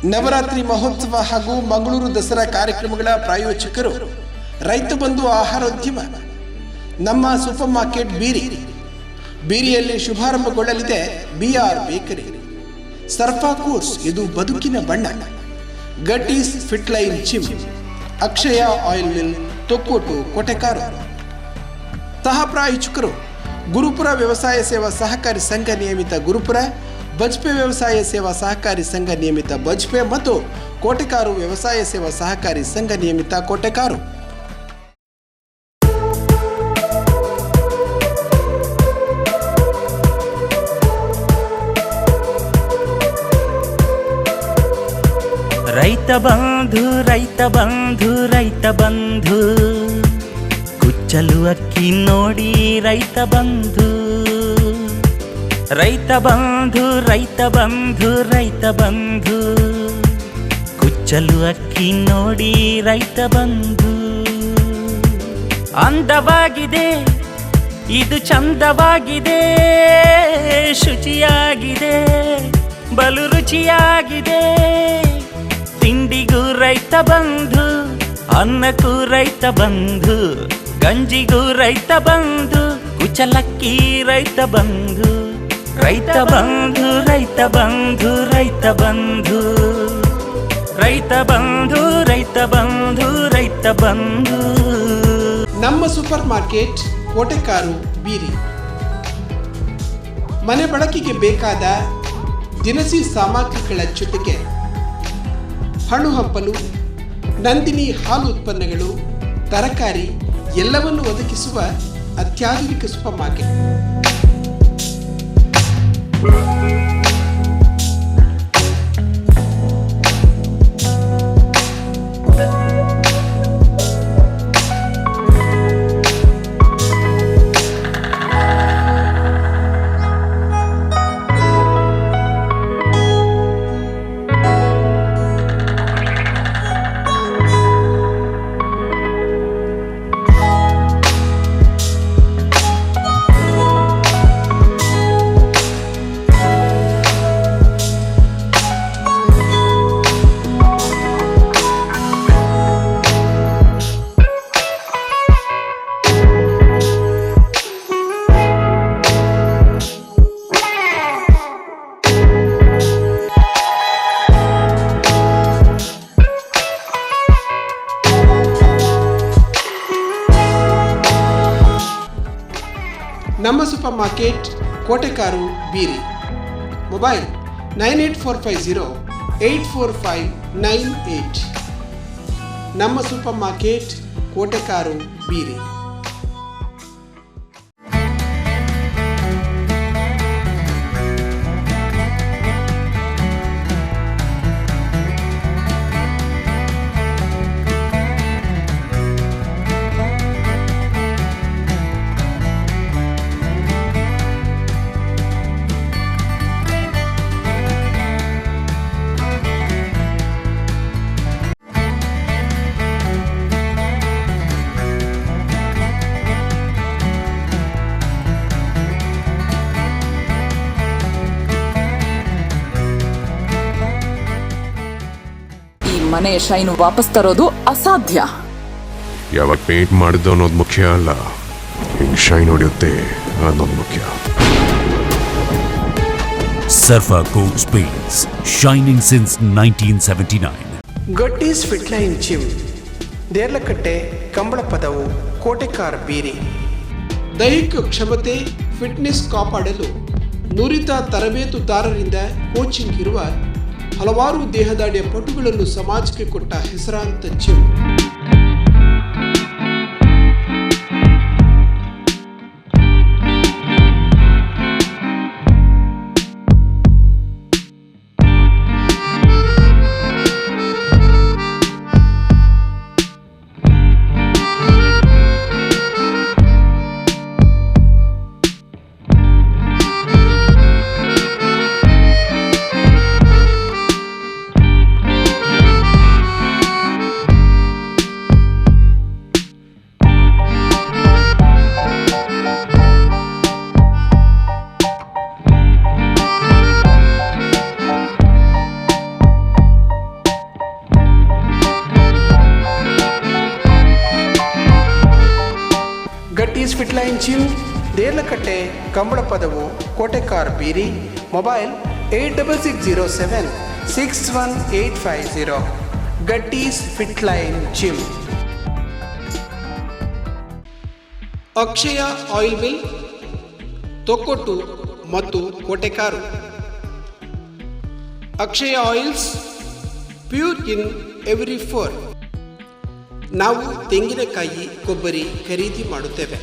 ನವರಾತ್ರಿ ಮಹೋತ್ಸವ ಹಾಗೂ ಮಂಗಳೂರು ದಸರಾ ಕಾರ್ಯಕ್ರಮಗಳ ಪ್ರಾಯೋಜಕರು ರೈತ ಬಂಧು ಆಹಾರೋದ್ಯಮ. ನಮ್ಮ super market ಬೀರಿಯಲ್ಲಿ ಶುಭಾರಂಭಗೊಳ್ಳಲಿದೆ BR bakery. ಸರ್ಫಾ course, ಇದು ಬದುಕಿನ ಬಣ್ಣ. ಗಟ್ಟೀಸ್ fit line gym, Akshaya oil mill, Thokkottu, ಕೊಟೆಕಾರು. ಸಹ ಪ್ರಾಯೋಜಕರು ಗುರುಪುರ ವ್ಯವಸಾಯ ಸೇವಾ ಸಹಕಾರಿ ಸಂಘ ನಿಯಮಿತ ಗುರುಪುರ, ಬಜ್ಪೆ ವ್ಯವಸಾಯ ಸೇವಾ ಸಹಕಾರಿ ಸಂಘ ನಿಯಮಿತ ಬಜ್ಪೆ ಮತ್ತು ಕೋಟೆಕಾರು ವ್ಯವಸಾಯ ಸೇವಾ ಸಹಕಾರಿ ಸಂಘ ನಿಯಮಿತ ಕೋಟೆಕಾರು. ರೈತ ಬಂಧು ರೈತ ಬಂಧು ರೈತ ಬಂಧು, ಕುಚ್ಚಲು ಅಕ್ಕಿ ನೋಡಿ ರೈತ ಬಂಧು. ರೈತ ಬಂಧು ರೈತ ಬಂಧು ರೈತ ಬಂಧು, ಕುಚ್ಚಲು ಅಕ್ಕಿ ನೋಡಿ ರೈತ ಬಂಧು. ಅಂದವಾಗಿದೆ ಇದು ಚಂದವಾಗಿದೆ, ಶುಚಿಯಾಗಿದೆ ಬಲು ರುಚಿಯಾಗಿದೆ. ತಿಂಡಿಗೂ ರೈತ ಬಂಧು, ಅನ್ನಕ್ಕೂ ರೈತ ಬಂಧು, ಗಂಜಿಗೂ ರೈತ ಬಂಧು, ಕುಚಲಕ್ಕಿ ರೈತ ಬಂಧು. ರೈತ ಬಂಧು ರೈತ ಬಂಧು ರೈತ ಬಂಧು, ರೈತ ಬಂಧು ರೈತ ಬಂಧು ರೈತ ಬಂಧು. ನಮ್ಮ ಸೂಪರ್ ಮಾರ್ಕೆಟ್ ಕೋಟೆಕಾರು ಬೀರಿ. ಮನೆ ಬಳಕೆಗೆ ಬೇಕಾದ ದಿನಸಿ ಸಾಮಗ್ರಿಗಳ ಜೊತೆಗೆ ಹಣ್ಣು ಹಂಪಲು, ನಂದಿನಿ ಹಾಲು ಉತ್ಪನ್ನಗಳು, ತರಕಾರಿ ಎಲ್ಲವನ್ನು ಒದಗಿಸುವ ಅತ್ಯಾಧುನಿಕ ಸೂಪರ್ ಮಾರ್ಕೆಟ್. ನಮ್ಮ ಸೂಪರ್ ಮಾರ್ಕೆಟ್ ಕೋಟೆಕಾರು ಬೀರಿ. ಮೊಬೈಲ್ 9845084598. ನಮ್ಮ ಸೂಪರ್ ಮಾರ್ಕೆಟ್ ಕೋಟೆಕಾರು ಬೀರಿ. ಮನೆಯ ಶೈನು ವಾಪಸ್ ತರೋದು ಅಸಾಧ್ಯ. ಯಾವಾಗ ಪೇಂಟ್ ಮಾಡಿದ್ದು ಅನ್ನೋದು ಮುಖ್ಯ ಅಲ್ಲ, ಹಿಂಗ್ ಶೈನ್ ಹೊಡೆಯುತ್ತೆ ಅನ್ನೋದು ಮುಖ್ಯ. Surfa Coats paints, shining since 1979. Gattis fit line gym, Deralakatte, Kambalapadavu, Kotekar Beeri. ದೈಹಿಕ ಕ್ಷಮತೆ, ಫಿಟ್ನೆಸ್ ಕಾಪಾಡಲು ನುರಿತ ತರಬೇತುದಾರರಿಂದ ಕೋಚಿಂಗ್ ಇರುವ ಹಲವಾರು ದೇಹದಾಡಿಯ ಪಟುಗಳನ್ನು ಸಮಾಜಕ್ಕೆ ಕೊಟ್ಟ ಹೆಸರಾಂತ gym. Gym Deralakatte Kambalapadavu Kotekar Beeri. Mobile 8660761850. Gattis fit line gym. Akshaya oil mill Thokkottu ಮತ್ತು Kotekar. Akshaya oils pure in every pour. ನಾವು ತೆಂಗಿನಕಾಯಿ ಕೊಬ್ಬರಿ ಖರೀದಿ ಮಾಡುತ್ತೇವೆ.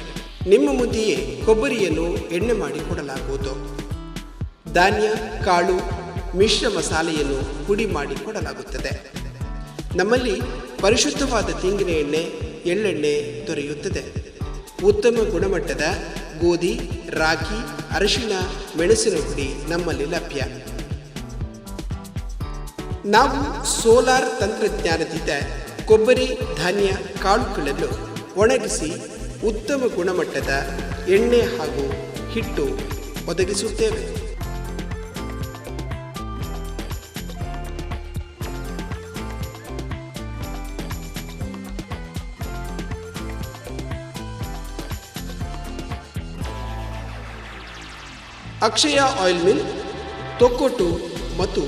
ನಿಮ್ಮ ಮುಂದೆಯೇ ಕೊಬ್ಬರಿಯನ್ನು ಎಣ್ಣೆ ಮಾಡಿ ಕೊಡಲಾಗುವುದು. ಧಾನ್ಯ ಕಾಳು ಮಿಶ್ರ ಮಸಾಲೆಯನ್ನು ಪುಡಿ ಮಾಡಿ ಕೊಡಲಾಗುತ್ತದೆ. ನಮ್ಮಲ್ಲಿ ಪರಿಶುದ್ಧವಾದ ತೆಂಗಿನ ಎಣ್ಣೆ ಎಳ್ಳೆಣ್ಣೆ ದೊರೆಯುತ್ತದೆ. ಉತ್ತಮ ಗುಣಮಟ್ಟದ ಗೋಧಿ ರಾಗಿ ಅರಿಶಿಣ ಮೆಣಸಿನ ಪುಡಿ ನಮ್ಮಲ್ಲಿ ಲಭ್ಯ. ನಾವು ಸೋಲಾರ್ ತಂತ್ರಜ್ಞಾನದಿಂದ ಕೊಬ್ಬರಿ ಧಾನ್ಯ ಕಾಳುಗಳನ್ನು ಒಣಗಿಸಿ ಉತ್ತಮ ಗುಣಮಟ್ಟದ ಎಣ್ಣೆ ಹಾಗೂ ಹಿಟ್ಟು ಒದಗಿಸುತ್ತೇವೆ. ಅಕ್ಷಯ ಆಯಿಲ್ ಮಿಲ್ ತೊಕ್ಕೊಟ್ಟು ಮತ್ತು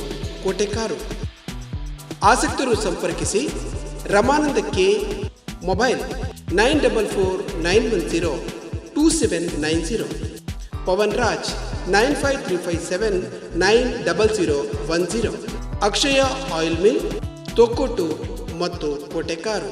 ಕೋಟೆಕಾರು. ಆಸಕ್ತರು ಸಂಪರ್ಕಿಸಿ. Ramananda K, mobile 9449102790. ಪವನ್ ರಾಜ್ 9535790010. ಅಕ್ಷಯ ಆಯಿಲ್ ಮಿಲ್ ತೊಕ್ಕೊಟ್ಟು ಮತ್ತು ಕೋಟೆಕಾರು.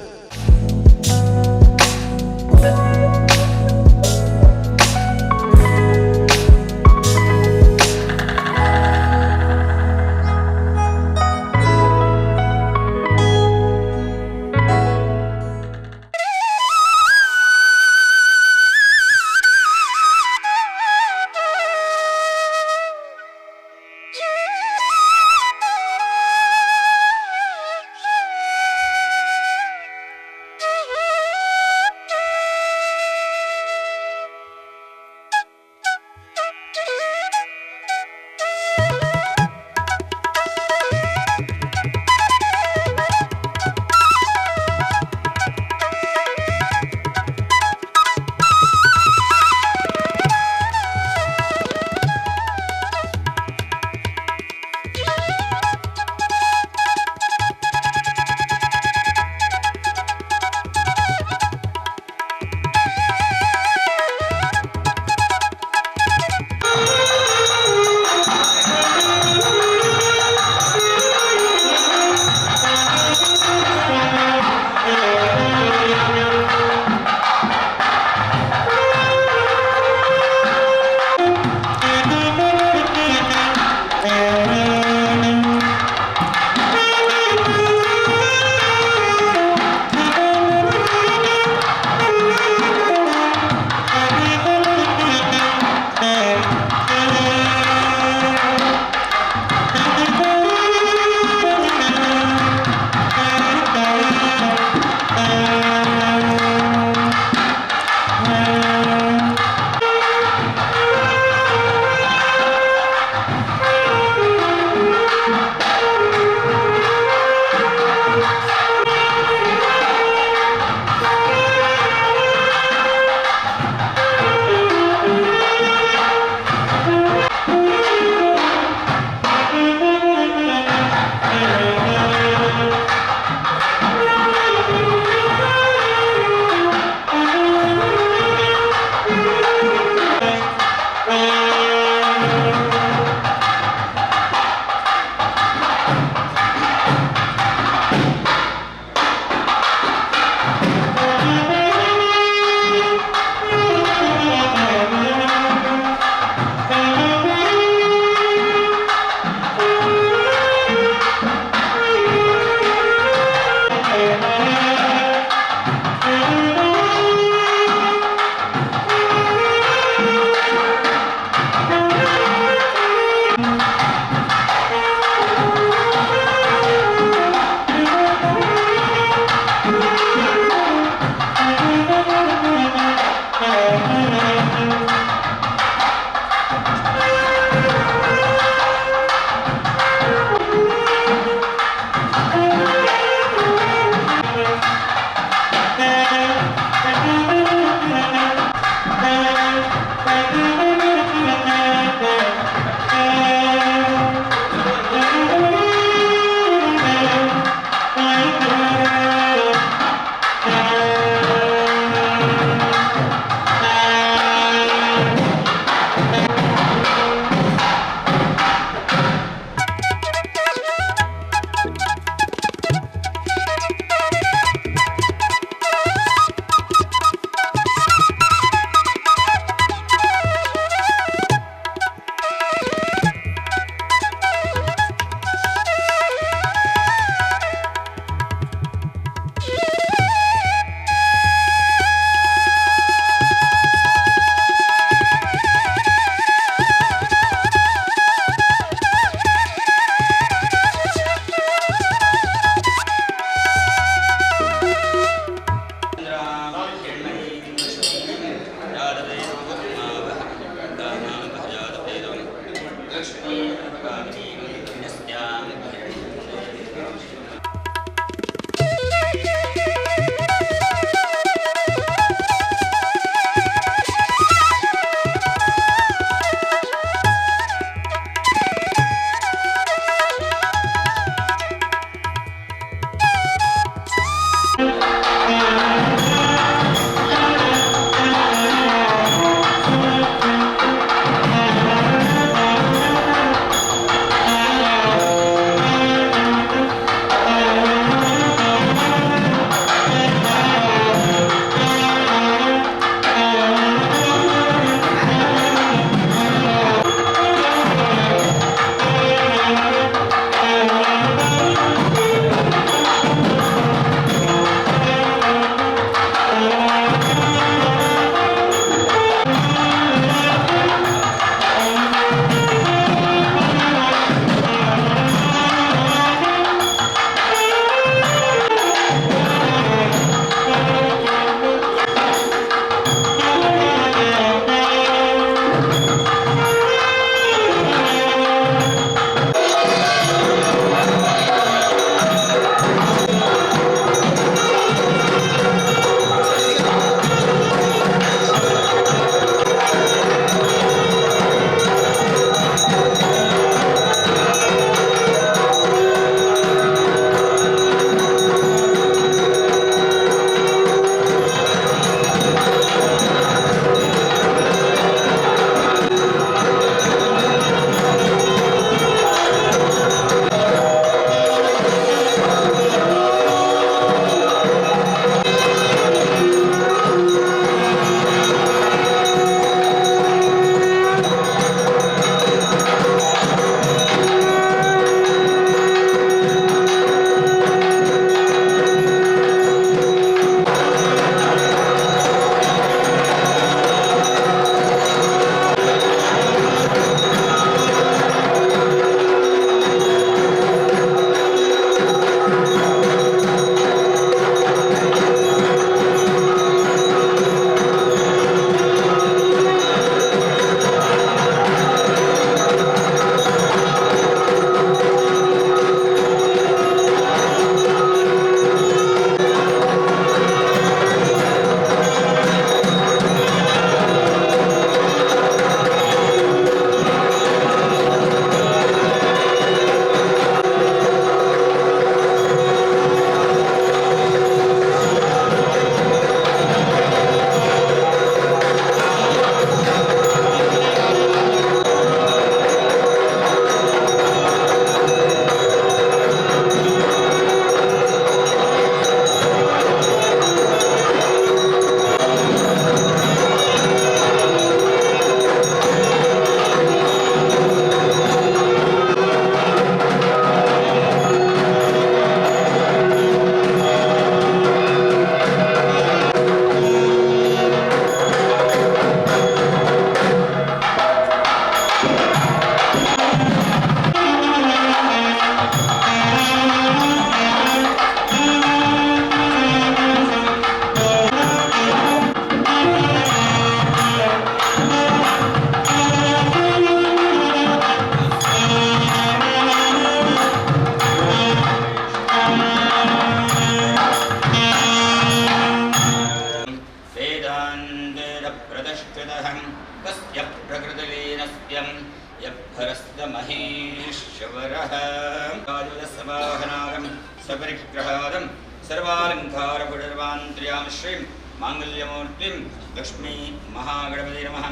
सवाहनागं सपरिग्रहादं सर्वालङ्कारपुरर्वान्त्र्यां श्रीं माङ्गल्यमूर्तिं लक्ष्मी महागणपते नमः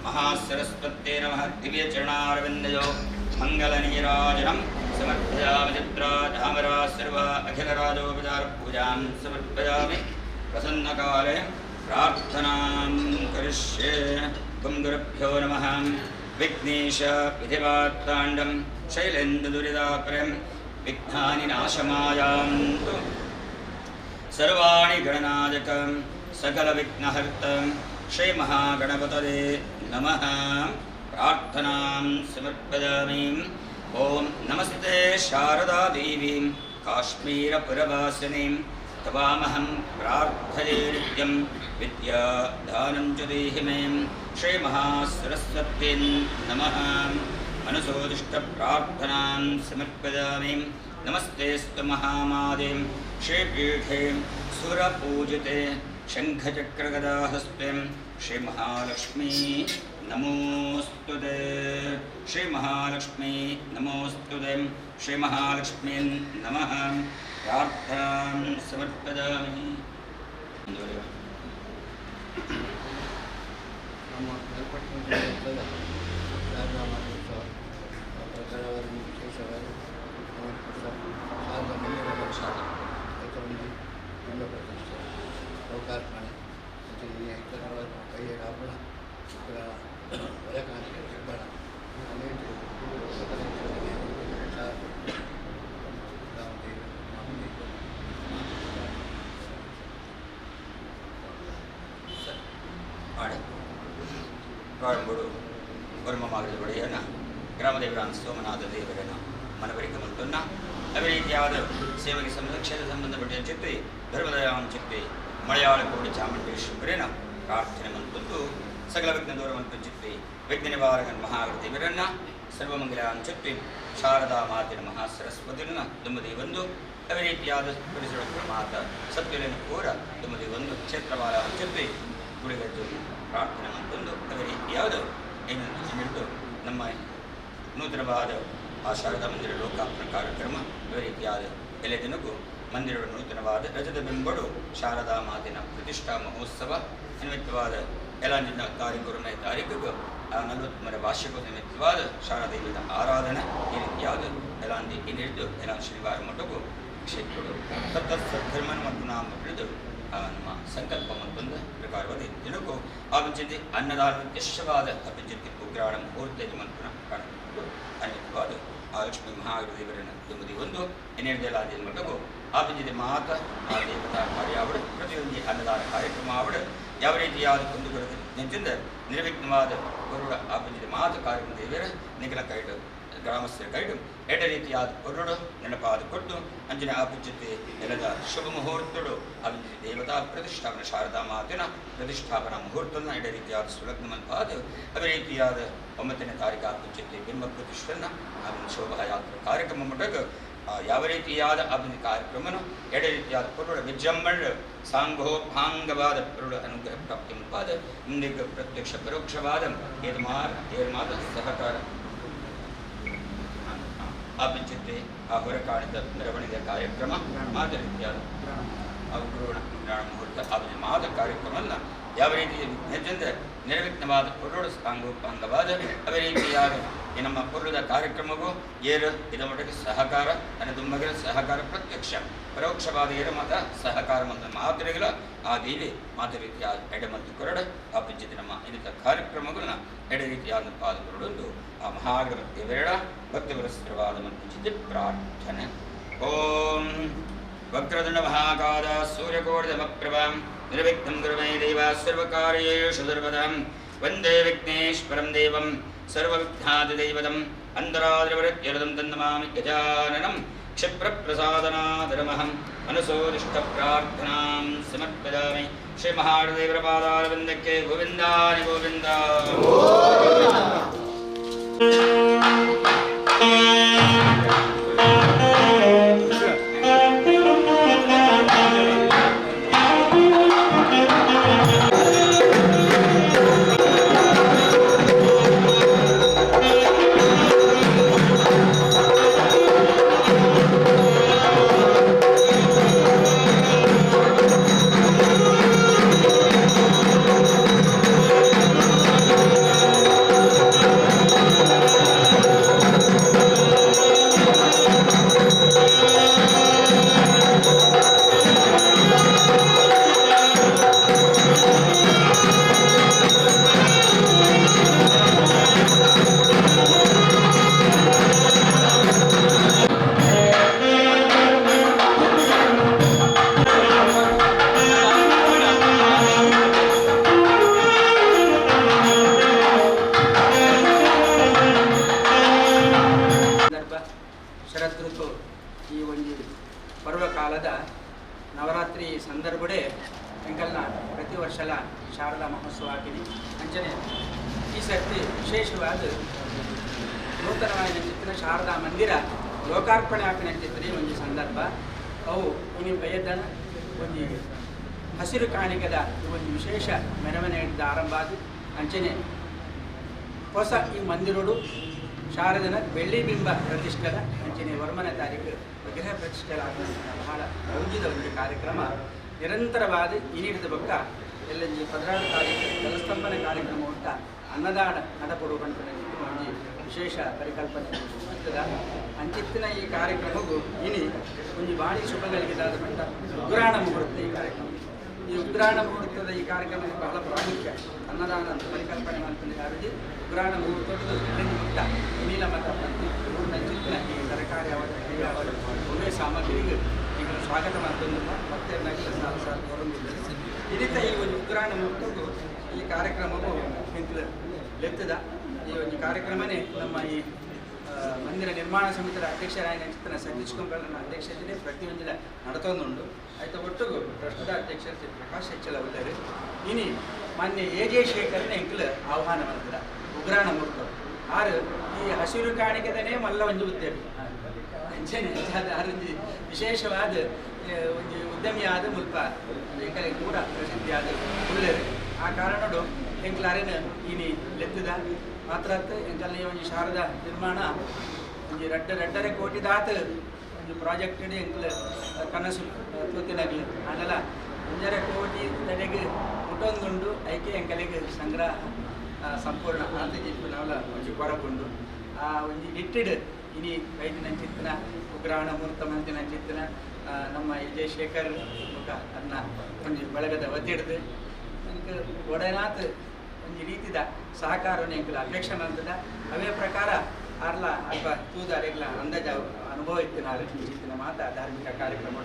महासरस्वत्यै नमः दिव्यचरणारविन्दयो मङ्गलनीराजनं समर्पयामि चित्राधामरा सर्व अखिलराजोपचारपूजां समर्पयामि प्रसन्नकाले प्रार्थनां करिष्ये गुरुभ्यो नमः विघ्नेश विधिवात्ताण्डं शैलेन्दुदुरिदापरं विघ्नानि नाशमायान्तु सर्वाणि गणनायकं सकलविघ्नहर्तं श्रीमहागणपतये नमः प्रार्थनां समर्पयामि ॐ नमस्ते शारदा देवी काश्मीरपुरवासिनीं तवामहं प्रार्थये नित्यं विद्यादानं च देहि मे श्रीमहासरस्वत्यै नमः मनसोदिष्टप्रार्थनां समर्पयामि नमस्तेऽस्तु महामादे श्रीपीठे सुरपूजिते शङ्खचक्रगदाहस्ते श्रीमहालक्ष्मी नमोऽस्तुते श्रीमहालक्ष्मी नमोऽस्तुते श्रीमहालक्ष्मी नमः प्रार्थनां समर्पयामि ಲೋಕಾರ್ಪಣೆ ಮತ್ತು ಈ ಐತನವರ ಕೈಯ ರಾವಣ ವರಕಾಂತಿ ಹೆಬ್ಬಳ ಪ್ರಾರಂಭಗಳು ವರ್ಮಮಾಗದ ಒಡೆಯನ ಗ್ರಾಮದೇವರಾನ ಸೋಮನಾಥ ದೇವರನ ಮನವರಿಕೆ ಮಂತನ್ನ ಅವೇ ರೀತಿಯಾದ ಸೇವೆಗೆ ಸಂರಕ್ಷಣೆ ಸಂಬಂಧಪಟ್ಟ ಚಿತ್ತಿ ಧರ್ಮದಯಾನ ಚಿತ್ತಿ ಮಲಯಾಳ ಕೋಡಿ ಚಾಮುಂಡೇಶ್ವರಿನ ಪ್ರಾರ್ಥನೆ ಮಂತೊಂದು ಸಕಲ ವಿಘ್ನ ದೂರ ಮಂತು ಚಿತ್ತಿ ವಿಘ್ನ ನಿವಾರಕನ್ ಮಹಾಗಣದೇವರನ್ನ ಸರ್ವಮಂಗಲಾನ್ ಚಿತ್ತಿ ಶಾರದಾ ಮಾತಿನ ಮಹಾಸರಸ್ವತಿನ ದುಮ್ಮದಿ ಒಂದು ಅವೇ ರೀತಿಯಾದ ಪರಿಸರ ಮಾತ ಸತ್ಯನ ಕೂಡ ದುಮ್ಮದಿ ಒಂದು ಕ್ಷೇತ್ರವಾಲ ಚಿತ್ತಿ ಗುಡಿಗದ್ದು ಪ್ರಾರ್ಥನೆ ಮಂತೊಂದು ಅವೇ ರೀತಿಯಾದ ಏನು ಹಿಡಿದು ನಮ್ಮ ನೂತನವಾದ ಆ ಶಾರದಾ ಮಂದಿರ ಲೋಕಾರ್ಪಣೆ ಕಾರ್ಯಕ್ರಮ ಅದೇ ರೀತಿಯಾದ ಎಲ್ಲ ದಿನಕ್ಕೂ ಮಂದಿರದ ನೂತನವಾದ ರಜದ ಬೆಂಬಡು ಶಾರದಾ ಮಾತಿನ ಪ್ರತಿಷ್ಠಾ ಮಹೋತ್ಸವ ನಿಮಿತ್ತವಾದ ಎಲಾಂಜಿನ ತಾರೀಕು 4ನೇ ಆ 43ನೇ ವಾರ್ಷಿಕೋತ್ಸವ ನಿಮಿತ್ತವಾದ ಶಾರದೇವಿಯ ಆರಾಧನೆ ಈ ರೀತಿಯಾದ ಎಲಾಂಜಿ ಹಿಡಿದು ಎಲ್ಲ ಶನಿವಾರ ಮಟ್ಟಕ್ಕೂ ಕ್ಷೇತ್ರಗಳು ಸದ್ಧರ್ಮನ ಮತ್ತು ನಾಮ ಹಿಡಿದು ನಮ್ಮ ಸಂಕಲ್ಪ ಮತ್ತೊಂದು ಪ್ರಕಾರವಾದ ದಿನಕ್ಕೂ ಆಪಿಂಚಿತಿ ಅನ್ನದಾನ ಯಶವಾದ ಅಪಿಂಚಿತಿ ಉಗ್ರಾಣ ಮುಹೂರ್ತ ಮಂತ್ರನ ಕಾಣಬಹುದು ಅನಿತ್ಯವಾದ ಆ ಲಕ್ಷ್ಮೀ ಮಹಾಗಣದೇವರನ್ನ ದುಮ್ಮದಿ ಒಂದು ಎನ್ನೆರಡೆಲ್ಲ ಮಟ್ಟಕ್ಕೂ ಆಪಿಂಚಿತಿ ಮಾತ ಆ ದೇವತಾ ಕಾರ್ಯ ಆವಡ ಪ್ರತಿಯೊಂದು ಅನ್ನದಾನ ಕಾರ್ಯಕ್ರಮ ಆವಡ ಯಾವ ರೀತಿಯಾದ ಕುಂದುಗಳು ನೆಂಚಿಂದ ನಿರ್ವಿಘ್ನವಾದ ಗರುಡ ಆಪಿಂಚಿತಿ ಮಾತ ಕಾರ್ಯಕ್ರಮ ದೇವರ ನಿಖಲ ಕೈಡು ಗ್ರಾಮಸ್ಥರ ಕೈಡು ಎಡ ರೀತಿಯಾದ ಹೊರಡು ನೆನಪಾದ ಕೊಟ್ಟು ಅಂಜನ ಆಪಿಂಚಿತಿ ಎಲ್ಲದ ಶುಭ ಮುಹೂರ್ತಗಳು ಆಪಿಂಚಿತಿ ದೇವತಾ ಪ್ರತಿಷ್ಠಾಪನ ಶಾರದಾ ಮಾತಿನ ಪ್ರತಿಷ್ಠಾಪನಾ ಮುಹೂರ್ತನ ಎಡ ರೀತಿಯಾದ ಸುಲಗ್ನ ಮಂತಾದ ಅದೇ ರೀತಿಯಾದ 9ನೇ ತಾರೀಕು ಆಪಿಂಚಿತಿ ಬಿಂಬ ಪ್ರತಿಷ್ಠನ ಆಮೇಲೆ ಶೋಭಾಯಾತ್ರೆ ಕಾರ್ಯಕ್ರಮ ಮಟ್ಟಕ್ಕೆ ಯಾವ ರೀತಿಯಾದ ಅಭಿವೃದ್ಧಿ ಕಾರ್ಯಕ್ರಮನು ಎಡ ರೀತಿಯಾದ ಪುರುಡ ವಿಜೃಂಭಣ ಸಾಂಗೋಪಾಂಗವಾದ ಪುರುಡ ಅನುಗ್ರಹ ಪ್ರಾಪ್ತಿ ಮುಂತಾದ ಇಂದಿಗ ಪ್ರತ್ಯಕ್ಷ ಪರೋಕ್ಷವಾದ ಏರ್ಮಾದ ಸಹಕಾರ ಆಪಿಂಚಿತ್ತೆ ಆ ಹೊರಕಾಣಿದ ಮೆರವಣಿಗೆ ಕಾರ್ಯಕ್ರಮ ಆದ ರೀತಿಯಾದ ಗುರುವಿನ ಮುಹೂರ್ತ ಆದ ಮಾದ ಕಾರ್ಯಕ್ರಮವನ್ನು ಯಾವ ರೀತಿ ವಿಘ್ನದಿಂದ ನಿರ್ವಿಘ್ನವಾದ ಪುರುಡ ಸಾಂಗೋಪಾಂಗವಾದ ಅದೇ ರೀತಿಯಾದ ಈ ನಮ್ಮ ಪುರುಳದ ಕಾರ್ಯಕ್ರಮವು ಏರು ಇದರ ಮಟ್ಟಿಗೆ ಸಹಕಾರ ದುಮ್ಮಗರ ಸಹಕಾರ ಪ್ರತ್ಯಕ್ಷ ಪರೋಕ್ಷವಾದ ಏರು ಮತ ಸಹಕಾರ ಮತ್ತು ಮಾತರಿಗಳ ಆ ದೇವಿ ಮಾತು ರೀತಿಯಾದ ಎಡೆ ಮತ್ತು ಕೊರಡ ಆಪಿಂಚಿತಿ ನಮ್ಮ ಇನ್ನಿತ ಕಾರ್ಯಕ್ರಮಗಳನ್ನ ಎಡೆ ರೀತಿಯಾದ ಪಾಲ್ಗೊಳ್ಳೊಂದು ಆ ಮಹಾಗಣಪತಿ ದೇವರ ಭಕ್ತಿಪುರಸ್ಕರವಾದ ಮತ್ತು ಚಿತ್ತ ಪ್ರಾರ್ಥನೆ ಓಂ ವಕ್ರತುಂಡ ಮಹಾಕಾಲ ಸೂರ್ಯಕೋಟಿಸಮಪ್ರಭಾಂ ನಿರ್ವಿಘ್ನಂ ಕುರು ಮೇ ದೇವ ಸರ್ವಕಾರ್ಯೇಷು ಸರ್ವದಾ ವಂದೇ ವಿಘ್ನೇಶ್ವರಂ ದೇವಂ ಸರ್ವವಿಘ್ನಾದಿದೈವತಂ ಅಂತರಾದ್ರಿವೃತ್ಯರದಂ ತನ್ನಮಾಮಿ ಗಜಾನನಂ ಕ್ಷಿಪ್ರಪ್ರಸಾದನಾದರಮಹಂ ಮನಸೋದಿಷ್ಟಪ್ರಾರ್ಥನಾಂ ಸಮರ್ಪಯಾಮಿ ಶ್ರೀ ಮಹಾದೇವರ ಪಾದಾರವಿಂದಕ್ಕೆ ಗೋವಿಂದಾನಿ ಗೋವಿಂದ ಪರ್ವಕಾಲದ ನವರಾತ್ರಿ ಸಂದರ್ಭಡೆ ಎಂಕಲ್ನ ಪ್ರತಿ ವರ್ಷಲ ಶಾರದಾ ಮಹೋತ್ಸವ ಆಗಿನಿ ಅಂಚನೆ ಈ ಸರ್ತಿ ವಿಶೇಷವಾದ ನೂತನವಾದ ಚಿತ್ರ ಶಾರದಾ ಮಂದಿರ ಲೋಕಾರ್ಪಣೆ ಹಾಕಿನ ಚಿತ್ರ ಒಂದು ಸಂದರ್ಭ ಅವು ಇನ್ನು ಬಯದನ ಒಂದು ಹಸಿರು ಕಾಣಿಕದ ಒಂದು ವಿಶೇಷ ಮೆರವಣಿಗೆ ಆರಂಭ ಆದ ಅಂಚನೆ ಹೊಸ ಈ ಮಂದಿರೋಡು ಶಾರದನ ಬೆಳ್ಳಿ ಬಿಂಬ ಪ್ರತಿಷ್ಠೆದ ಅಂಚನೆ ವರ್ಮನ ತಾರೀಕು ವಿಗ್ರಹ ಪ್ರತಿಷ್ಠೆಲಾದ ಬಹಳ ಗೌಜಿದ ಒಂದು ಕಾರ್ಯಕ್ರಮ ನಿರಂತರವಾದ ಇನ್ನಿಡಿದ ಬೊಕ್ಕ ಎಲ್ಲಂಜಿ 16 ತಾರೀಕು ಜಲಸ್ತಂಭನ ಕಾರ್ಯಕ್ರಮ ಉಂಟ ಅನ್ನದಾನ ನಡಪಡು ಕಂಡು ಒಂದು ವಿಶೇಷ ಪರಿಕಲ್ಪನೆ ಇರ್ತದ ಅಂಚಿತ್ತಿನ ಈ ಕಾರ್ಯಕ್ರಮಕ್ಕೂ ಇನಿ ಒಂದು ಬಾಳಿ ಶುಭಗಳಿಗಿದಾದ ಮಟ್ಟ ಉಗ್ರಾಣ ಮುಹೂರ್ತ ಈ ಕಾರ್ಯಕ್ರಮ ಈ ಉಗ್ರಾಣ ಮುಹೂರ್ತದ ಈ ಕಾರ್ಯಕ್ರಮಕ್ಕೆ ಬಹಳ ಪ್ರಾಮುಖ್ಯ ಅನ್ನದಾನ ಪರಿಕಲ್ಪನೆ ಮಾಡ್ಕೊಂಡು ಯಾರಿಗೆ ಉಗ್ರಾಣ ಮುಹೂರ್ತದ ಮುಟ್ಟ ನೀಲ ಮತ ಊರಿನ ಚಿತ್ತಿನ ಈ ತರಕಾರಿ ಅವರ ಒಳ್ಳೆಯ ಸಾಮಗ್ರಿಗೆ ಈಗ ಸ್ವಾಗತ ಮಾಡ್ತಂದಿಲ್ಲ ಮತ್ತೆ ನಗಲ ಸಾಲ ಹೊರಗಿದ್ದಾರೆ ಈ ರೀತಿ ಈ ಒಂದು ಉಗ್ರಾಣ ಮುಹೂರ್ತಕ್ಕೂ ಈ ಕಾರ್ಯಕ್ರಮವು ನಿಂತು ಲೆತ್ತದ ಈ ಒಂದು ಕಾರ್ಯಕ್ರಮನೇ ನಮ್ಮ ಈ ಮಂದಿರ ನಿರ್ಮಾಣ ಸಮಿತಿಯ ಅಧ್ಯಕ್ಷರಾಯನ ಚಿತ್ರ ಸತೀಶ್ ಕುಂಬಳನ ಅಧ್ಯಕ್ಷತೆಯಲ್ಲಿ ಪ್ರತಿಯೊಂದಿನ ನಡತೊಂದುಂಡು ಆಯ್ತು ಒಟ್ಟಿಗೂ ಟ್ರಸ್ಟದ ಅಧ್ಯಕ್ಷರು ಶ್ರೀ ಪ್ರಕಾಶ್ ಹೆಚ್ಚಲ ಉಳ್ಳರು ಇನಿ ಮಾನ್ಯ ಎ.ಜೆ. ಶೇಖರ್ನ ಎಂಕಲು ಆಹ್ವಾನ ಮಾಡಿದ್ರ ಉಗ್ರಾಣ ಮುಹೂರ್ತ ಆರು ಈ ಹಸಿರು ಕಾಣಿಕೆದನೇ ಮಲ್ಲ ಒಂದು ಉದ್ಯಮಿ ಅಂಚನೆ ಆರೊಂದು ವಿಶೇಷವಾದ ಒಂದು ಉದ್ಯಮಿಯಾದ ಮುಲ್ಪ ಎಂಕಲಿಗೆ ಕೂಡ ಪ್ರಸಿದ್ಧಿಯಾದ ಉಳ್ಳರು ಆ ಕಾರಣಡು ಎಂಕ್ಲಾರೇನು ಇನಿ ಲೆತ್ತದ ಮಾತ್ರ ಎಂಕಲ್ನ ಒಂದು ಶಾರದಾ ನಿರ್ಮಾಣ ಒಂದು ರಡ್ಡರೆ ಕೋಟಿ ದಾತ ಒಂದು ಪ್ರಾಜೆಕ್ಟ್ ಎಂಕಲ್ ಕನಸು ತೂತಿನಾಗಲಿ ಆನಲ್ಲ 1.5 ಕೋಟಿ ತಡೆಗೆ ಮುಟ್ಟೊಂದುಂಡು ಐಕೆ ಎಂಕಲಿಗೆ ಸಂಗ್ರಹ ಸಂಪೂರ್ಣ ಅಂತ ಜಿಪ್ಪು ನಾವೆಲ್ಲ ಒಂದು ಕೊರಗೊಂಡು ಆ ಒಂದು ನಿಟ್ಟಿಡ್ ಇನಿ ವೈದ್ಯನ ಚಿತ್ತನ ಉಗ್ರಾಣ ಮುಹೂರ್ತ ಮಂತಿನ ಚಿತ್ತನ ನಮ್ಮ ಎ.ಜೆ. ಶೇಖರ್ ಮುಖ ಅನ್ನ ಒಂದು ಬಳಗದ ಒತ್ತಿಡ್ದು ನನಗೆ ಒಡನಾತ್ ಒಂದು ರೀತಿದ ಸಹಕಾರವನ್ನು ಎಂಕಲ ಅಪೇಕ್ಷೆ ಮಾಡ್ತದ ಅವೇ ಪ್ರಕಾರ ಆರ್ಲ ಅಥವಾ ತೂದಾರೆಗಳ ಅಂದಾಜ ಅನುಭವ ಇತ್ತು ನಾಳೆ ಚಿತ್ತಿನ ಮಾತ ಧಾರ್ಮಿಕ ಕಾರ್ಯಕ್ರಮ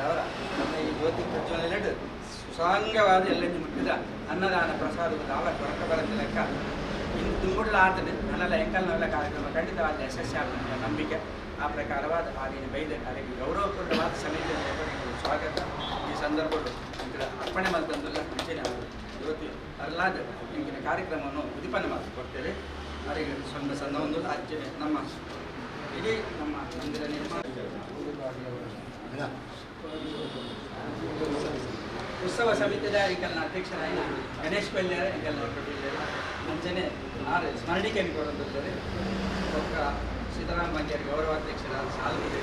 ಅವರ ನಮ್ಮ ಈ ಜ್ಯೋತಿ ಪ್ರಜ್ವಲನೆಡ್ ಸುಸಾಂಗವಾದ ಎಲ್ಲೆಂದು ಮುಟ್ಟಿದ ಅನ್ನದಾನ ಪ್ರಸಾದದ ಅವರ ಕೊರಕ ಬರದ ಲೆಕ್ಕ ಇನ್ನು ತುಂಬುಡ್ಲ ಆತದೆ ನನ್ನೆಲ್ಲ ಎಂಕಲ್ನೆಲ್ಲ ಕಾರ್ಯಕ್ರಮ ಖಂಡಿತವಾದ ಯಶಸ್ವಿಯಾದ ನಂಬಿಕೆ ಆ ಪ್ರಕಾರವಾದ ಆಗಿನ ಬೈದ ಕಾರ್ಯಕ್ರಮ ಗೌರವಪೂರ್ಣವಾದ ಸಮಿತಿಯ ಸ್ವಾಗತ ಈ ಸಂದರ್ಭಗಳು ಎಂಕಲ ಅರ್ಪಣೆ ಮಾಡ್ತಂದಲ್ಲ ಮುಂಚೆನೆ ಜ್ಯೋತಿ ಅರ್ಲಾದ ಇಂಕಿನ ಕಾರ್ಯಕ್ರಮವನ್ನು ಉದಿಪನ್ನ ಮಾಡಿಕೊಡ್ತೇವೆ ಅವರಿಗೆ ಸ್ವಲ್ಪ ಸಣ್ಣ ಒಂದು ರಾಜ್ಯ ನಮ್ಮ ಇಡೀ ನಮ್ಮ ಮಂದಿರ ನಿರ್ಮಾಣ ಉತ್ಸವ ಸಮಿತಿಯ ಈಗಲ್ನ ಅಧ್ಯಕ್ಷರಾಗಿ ಗಣೇಶ್ ಪಲ್ಯಾರ ಈಗಲ್ನ ಕೊಟ್ಟಿದ್ದಾರೆ ಮುಂಚೆನೆ ಆರು ಸ್ಮರಣಿಕೆಯನ್ನು ಕೊಡುತ್ತಿದ್ದಾರೆ ಒಕ್ಕ ಸಿದ್ದರಾಮ ಮಂಗ್ಯರ್ ಗೌರವಾಧ್ಯಕ್ಷರಾದ ಸಾಲ್ವಿ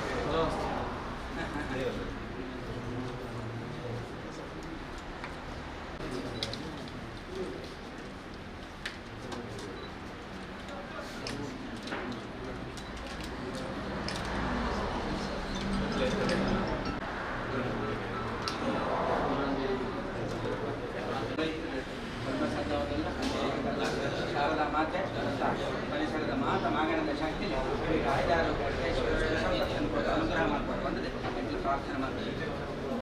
ಶಾರದಾ ಮಾತೆ ಪರಿಸರದ ಮಾತ ಮಾಗಣದ ಶಕ್ತಿ ಐದಾರು ಅನುಗ್ರಹ ಮಾಡ್ಕೊಂಡು ಬಂದಿದೆ ಪ್ರಾರ್ಥನೆ ಮಾಡ್ತೀವಿ.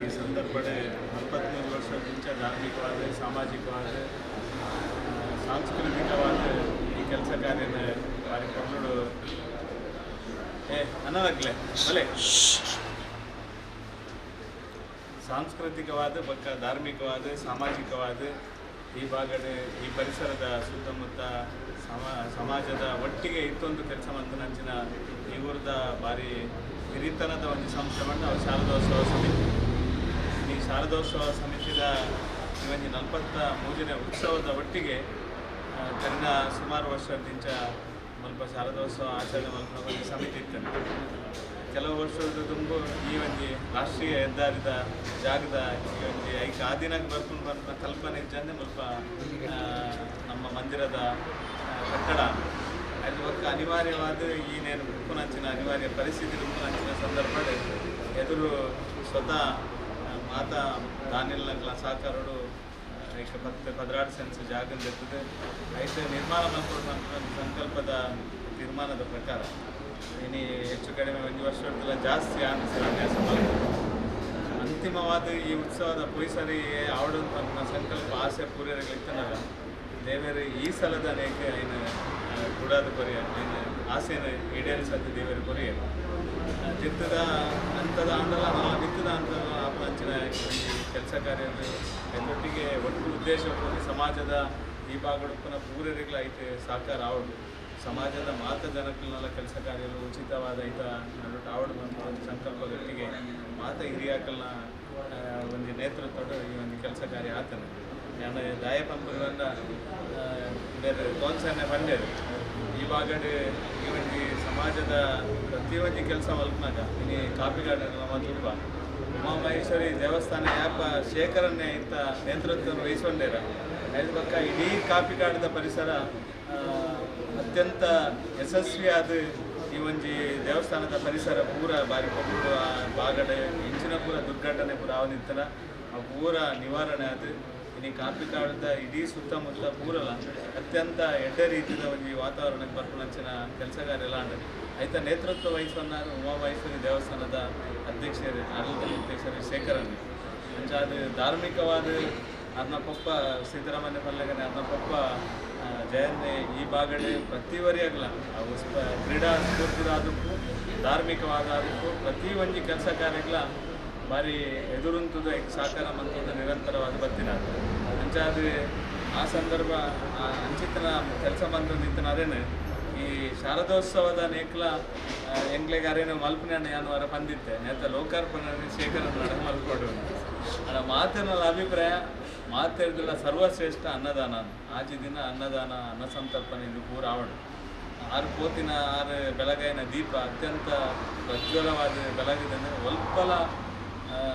ಈ ಸಂದರ್ಭಡೆ 23 ವರ್ಷದಿಂದ ಧಾರ್ಮಿಕವಾದ ಸಾಮಾಜಿಕವಾದ ಸಾಂಸ್ಕೃತಿಕವಾದ ಈ ಕೆಲಸ ಕಾರ್ಯಕ್ರಮಗಳು ಅನ್ನೋದಾಗಲೇ ಭಲೆ ಸಾಂಸ್ಕೃತಿಕವಾದ ಬಕ್ಕ ಧಾರ್ಮಿಕವಾದ ಸಾಮಾಜಿಕವಾದ ಈ ಭಾಗದ ಈ ಪರಿಸರದ ಸುತ್ತಮುತ್ತ ಸಮಾಜದ ಒಟ್ಟಿಗೆ ಇತ್ತೊಂದು ಕೆಲಸ ಮಂತನಂಚಿನ ಈ ಊರದ ಭಾರಿ ಹಿರಿತನದ ಒಂದು ಸಂಸ್ಥೆ ನಾವು ಶಾರದೋತ್ಸವ ಸಮಿತಿ ಈ ಶಾರದೋತ್ಸವ ಸಮಿತಿದ ಇವತ್ತು 43ನೇ ಉತ್ಸವದ ಒಟ್ಟಿಗೆ ಕನ್ನ ಸುಮಾರು ವರ್ಷದಿಂದ ಸ್ವಲ್ಪ ಶಾರದೋತ್ಸವ ಆಚರಣೆ ಮಾಡ್ಕೊಂಡು ಒಂದು ಸಮಿತಿ ಇತ್ತು. ಕೆಲವು ವರ್ಷದ ತುಂಬ ಈ ಒಂದು ರಾಷ್ಟ್ರೀಯ ಹೆದ್ದಾರಿದ ಜಾಗದ ಈ ಒಂದು ಐಕ ಆದಿನಾಗ ಬರ್ಕೊಂಡು ಬಂದ ಕಲ್ಪನೆ ಇದ್ದಂತೆ ಸ್ವಲ್ಪ ನಮ್ಮ ಮಂದಿರದ ಕಟ್ಟಡ ಅಲ್ಲಿ ಒಕ್ಕ ಅನಿವಾರ್ಯವಾದ ಈನೇನು ಉಪ್ಪುನಂಚಿನ ಅನಿವಾರ್ಯ ಪರಿಸ್ಥಿತಿ ಉಪ್ಪುನಂಚಿನ ಸಂದರ್ಭದ ಎದುರು ಸ್ವತಃ ಮಾತಾ ದಾನಿಲ್ನಗಳ ಸಹಕಾರಗಳು ಈಗ 16 ಸೆನ್ಸ್ ಜಾಗ ಇರ್ತದೆ ಐತೆ ನಿರ್ಮಾಣ ಮಾಡ್ಕೊಂಡು ಸಂಕಲ್ಪದ ತೀರ್ಮಾನದ ಪ್ರಕಾರ ಇನ್ನು ಹೆಚ್ಚು ಕಡಿಮೆ 1 ವರ್ಷದಲ್ಲ ಜಾಸ್ತಿ ಅನ್ಯಾಸ ಮಾಡ್ತಾರೆ. ಅಂತಿಮವಾದ ಈ ಉತ್ಸವದ ಪೊಲೀಸರಿ ಆವಡುವಂಥ ಸಂಕಲ್ಪ ಆಸೆ ಪೂರೈಸಲಿಕ್ಕನಲ್ಲ ದೇವರ ಈ ಸಲದ ಅನೇಕ ಏನು ಕೂಡಾದ ಕೊರೆಯ ಏನು ಆಸೆಯನ್ನು ಈಡೇರಿಸದ್ದು ದೇವರ ಕೊರೆಯ ಚಿತ್ತದ ಅಂಥದ ಆಂಡಲ ಕಾರ್ಯಗಳು ಇದರೊಟ್ಟಿಗೆ ಒಟ್ಟು ಉದ್ದೇಶವಾಗಿ ಸಮಾಜದ ಈ ಭಾಗಡುಪ್ಪನ ಪೂರರಿಗಳ ಐತೆ ಸಾಕಾರ ಆವಡು ಸಮಾಜದ ಮಾತ ಜನಕ್ಕಲ್ನೆಲ್ಲ ಕೆಲಸ ಕಾರ್ಯಗಳು ಉಚಿತವಾದ ಐತ ನಡುಟ್ಟು ಆವಡು ಅಂತ ಒಂದು ಸಂಕಲ್ಪದೊಟ್ಟಿಗೆ ಮಾತ ಹಿರಿಯಾಕಲ್ನ ಒಂದು ನೇತೃತ್ವದ ಈ ಒಂದು ಕೆಲಸ ಕಾರ್ಯ ಆತನು ನಾನು ದಾಯ ಪಂಪುಗಳನ್ನ ಬೇರೆ ತೋನ್ಸನ್ನೇ ಬಂದೇರು ಈ ಭಾಗಡ್ ಈ ಒಂದು ಸಮಾಜದ ಪ್ರತಿಯೊಂದು ಕೆಲಸ ಮಲ್ಪನಾಗ ಇನ್ನು ಕಾಪಿಗಾರ್ಡನ್ ನಮ್ಮ ತುಂಬ ಉಮಾಮಹೇಶ್ವರಿ ದೇವಸ್ಥಾನ ಯಾಪ ಶೇಖರನ್ನೇ ಇಂಥ ನೇತೃತ್ವ ವಹಿಸ್ಕೊಂಡೇರ ಐದು ಪಕ್ಕ ಇಡೀ ಕಾಪಿಗಾಡದ ಪರಿಸರ ಅತ್ಯಂತ ಯಶಸ್ವಿಯಾದ ಈ ಒಂದು ದೇವಸ್ಥಾನದ ಪರಿಸರ ಪೂರ ಬಾರಿ ಪೂರ ಬಾಗಡ ಇಂಚಿನ ಪೂರ ದುರ್ಘಟನೆ ಪೂರ ಅವನಿತ್ತನ ಆ ಪೂರ ನಿವಾರಣೆ ಅದು ಇನ್ನು ಕಾಪಿಕಾಡದ ಇಡೀ ಸುತ್ತಮುತ್ತ ಪೂರಲ್ಲ ಅತ್ಯಂತ ಎಡ್ಡ ರೀತಿಯ ಒಂದು ವಾತಾವರಣಕ್ಕೆ ಬರ್ಕೊಂಡಂಚಿನ ಕೆಲಸಗಾರೆಲ್ಲ ಅಂಡ ಆಯ್ತ ನೇತೃತ್ವ ವಹಿಸುವನ್ನಾರು ಉಮಾಮಹೇಶ್ವರಿ ದೇವಸ್ಥಾನದ ಅಧ್ಯಕ್ಷರು ಆಡಳಿತ ಅಧ್ಯಕ್ಷರು ಶೇಖರನ್ ಅದು ಧಾರ್ಮಿಕವಾದ ಅದನ್ನ ಪಪ್ಪ ಸಿದ್ದರಾಮಯ್ಯ ಪಲ್ಲಗನೆ ಅದನ್ನ ಪಪ್ಪ ಜಯನ್ನೆ ಈ ಭಾಗಡೆ ಪ್ರತಿವರಿಯಾಗಲ್ಲ ಕ್ರೀಡಾ ಸ್ಫೂರ್ತಿದಾದಕ್ಕೂ ಧಾರ್ಮಿಕವಾದ ಅದಕ್ಕೂ ಪ್ರತಿ ಒಂದು ಕೆಲಸ ಕಾರ್ಯಗಳ ಭಾರಿ ಎದುರುಂತದ ಸಾಕಾರ ಮಂತದ ನಿರಂತರವಾದ ಬರ್ತೀನಿ ಅಂಚಾದ ಆ ಸಂದರ್ಭ ಅಂಚಿತನ ಕೆಲಸ ಬಂದಿತ್ತನ ಅದೇನೆ ಈ ಶಾರದೋತ್ಸವದ ನೇಕ್ಲ ಎಂಗ್ಲೆಗಾರೇನು ಮಲ್ಪನೆ ಯಾನುವಾರ ಬಂದಿದ್ದೆ ನೇತ ಲೋಕಾರ್ಪಣೆ ಶೇಖರನ ನಡ ಮಲ್ಕೊಂಡು ಅಲ್ಲ ಮಾತಿನ ಅಭಿಪ್ರಾಯ ಮಾತಾಡಿದ ಸರ್ವಶ್ರೇಷ್ಠ ಅನ್ನದಾನ ಆಚೆ ದಿನ ಅನ್ನದಾನ ಅನ್ನ ಸಂತರ್ಪಣೆ ಇದು ಪೂರ ಆವಡು ಆರು ಪೋತಿನ ಆರು ಬೆಳಗಾಯಿನ ದೀಪ ಅತ್ಯಂತ ಪ್ರಜ್ವಲವಾದ ಬೆಳಗಿದಂದ್ರೆ ಒಲ್ಪಲ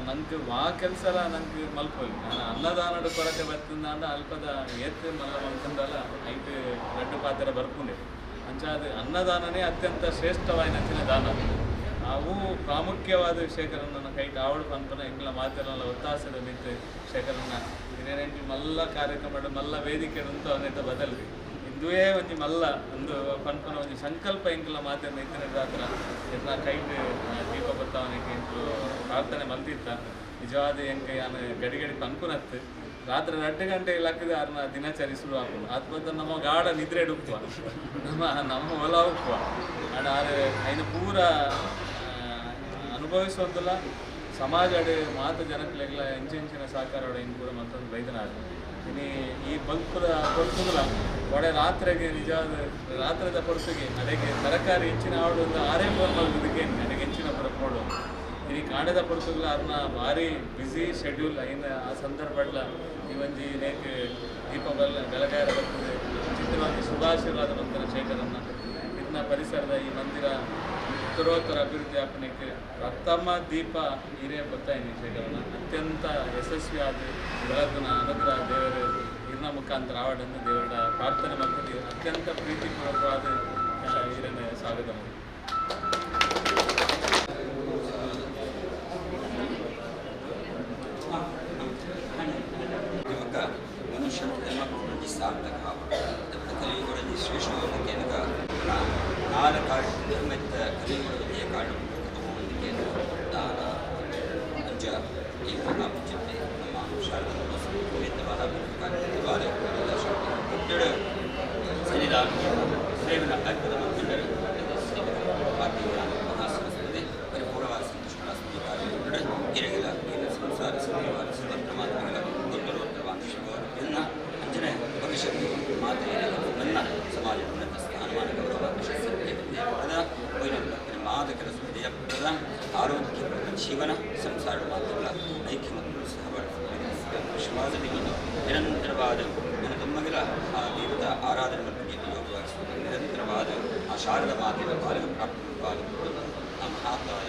ನಂಗೆ ಆ ಕೆಲಸ ನಂಗೆ ಮಲ್ಪೋಲಿ ನಾನು ಅನ್ನದಾನದ ಕೊರತೆ ಬರ್ತಿಂದ ಅಲ್ಪದ ಏತ್ ಮಲ್ಲ ಮಲ್ಕೊಂಡಲ್ಲ ಐದು ರೆಡ್ಡು ಪಾತ್ರ ಬರ್ಕೊಂಡೆ ಅಂಚಾದ ಅನ್ನದಾನನೇ ಅತ್ಯಂತ ಶ್ರೇಷ್ಠವಾದ ನಂಚಿನ ದಾನ ಅವು ಪ್ರಾಮುಖ್ಯವಾದ ಶೇಖರನ್ನ ಕೈಟ್ ಆವಡು ಪಂಪನ ಎಂಗ್ಲ ಮಾತೆಲ್ಲ ಒತ್ತಾಸದ ನಿಂತು ಶೇಖರನ್ನ ಹಿರಿಯರೆಂಟು ಮಲ್ಲ ಕಾರ್ಯಕ್ರಮ ಮಲ್ಲ ವೇದಿಕೆ ಅಂತ ಅವನೈತ ಬದಲ್ರಿ ಇಂದುವೇ ಒಂದು ಮಲ್ಲ ಒಂದು ಪಂಪನ ಒಂದು ಸಂಕಲ್ಪ ಎಂಗ್ಲ ಮಾತನ್ನ ಇತ್ತಿನ ಹತ್ರ ಎಲ್ಲ ಕೈಟ್ ದೀಪ ಬತ್ತವನಿಗೆ ಎಂಟು ಪ್ರಾರ್ಥನೆ ಮಲ್ತಿತ್ತ ನಿಜವಾದ ಹೆಂಗೆ ನಾನು ಗಡಿ ಪಂಪನತ್ತು ರಾತ್ರಿ 2 ಗಂಟೆ ಲಕ್ಕದ ಅವ್ರನ್ನ ದಿನಚರಿ ಶುರು ಆಗ್ಬೋದು ಅದು ನಮ್ಮ ಗಾಢ ನಿದ್ರೆ ಡುಪ್ಪುವ ನಮ್ಮ ಹೊಲ ಉಪ್ಪುವ ಅಡ ಐನು ಪೂರ ಅನುಭವಿಸೋದಿಲ್ಲ ಸಮಾಜ ಮಾತು ಜನಕ್ಲೆಲ್ಲ ಎಂಚಿನ ಸಾಕಾರ ಇನ್ನು ಕೂಡ ಮತ್ತೊಂದು ಬೈದನಾಗ ಇನ್ನು ಈ ಬಲ್ಪುರ ಕೊಡ್ತುಗಳ ಒಡೆ ರಾತ್ರಿಗೆ ನಿಜವಾದ ರಾತ್ರದ ಹೊರತಿಗೆ ಅದಕ್ಕೆ ತರಕಾರಿ ಹೆಚ್ಚಿನ ಆವಡು ಒಂದು 6 ಮಲ್ಗೋದಕ್ಕೆ ನನಗೆ ಹೆಚ್ಚಿನ ಪುರ ಕೊಡು ಇನ್ನು ಕಾಣದ ಪುರತುಗಳ ಅವ್ರನ್ನ ಭಾರಿ ಬ್ಯುಸಿ ಶೆಡ್ಯೂಲ್ ಐನ ಆ ಸಂದರ್ಭಡ್ಲ ಈ ಒಂದು ನೇಕ್ ದೀಪ ಬೆಳಗಾರ ಬರ್ತದೆ ಚಿತ್ರವಾಗಿ ಶುಭಾಶೀರ್ವಾದ ಬಂತರ ಶೇಖರನ್ನ ಇದನ್ನ ಪರಿಸರದ ಈ ಮಂದಿರ ಉತ್ತರೋತ್ತರ ಅಭಿವೃದ್ಧಿ ಆಪನೆಗೆ ಪ್ರಥಮ ದೀಪ ಹಿರಿಯ ಗೊತ್ತಾಯಿನಿ ಶೇಖರನ್ನ ಅತ್ಯಂತ ಯಶಸ್ವಿಯಾದ ಬೆಳಕಿನ ಅನುಗ್ರಹ ದೇವರು ಇರ್ನ ಮುಖಾಂತರ ಆವಡನ್ನು ದೇವರ ಪ್ರಾರ್ಥನೆ ಮಾಡ್ತೀವಿ ಅತ್ಯಂತ ಪ್ರೀತಿಪೂರ್ವಕವಾದ ಹಿರಿಯ ಸ್ವಾಗತ ಮಾಡಿ ಮನುಷ್ಯ ಜನ್ಮ ಸಾರ್ಥಕ ಕಲಿಯುಗಗಳಲ್ಲಿ ಶ್ರೇಷ್ಠವಾದಕ್ಕೆ ನಾಲ್ಕು ಧರ್ಮದ ಕಲಿಯುಗದಲ್ಲಿ ಕಾಡು ದಾನ ಅಂಜ ಈ ಮುಂಚಿತೆ ನಮ್ಮ ಶಾರದಾ ಕಾರ್ಯಕ್ರಮವಾದ ಸನ್ನಿಧಾನ ಸೇವನ ಅದ್ಭುತ ಮಂದಿರ ಮಹಾಸಂಸ್ಥೆ ಪರಿಪೂರ್ಣವಾದ ಸಂತೋಷ ಹಿರಿಗಳ ಸಂಸಾರ ಸಂಘವಾದ ಸ್ವತಂತ್ರ ಮಾತುಗಳ ಉತ್ತರೋತ್ತರವಾದ ಶಿವನ ಅಂಜನೆ ಭವಿಷ್ಯಕ್ಕೆ ಮಾತೆಯ ನನ್ನ ಸಮಾಜ ಉನ್ನತ ಸ್ಥಾನಮಾನ ಗೌರವ ಪ್ರಶಸ್ತಿಪದ ಮಾದ ಕೆಲಸದ ಪದ ಆರೋಗ್ಯಪೂರ್ಣ ಜೀವನ ಸಂಸಾರ ಮಾತುಗಳ ಐಕ್ಯ ಮತ್ತು ಸಹಬಾಳ್ವೆ ನಿರಂತರವಾದ ನನ್ನ ತಮ್ಮಗಳ ಆ ದೇವದ ಆರಾಧನೆ ಮತ್ತು ಯೋಗವಾಗಿಸುವುದು ನಿರಂತರವಾದ ಆ ಶಾರದಾ ಮಾತೆಯ ಬಾಲಕ ಪ್ರಾಪ್ತವಾದ ಆ ಮಹಾತ್ಮವಾದ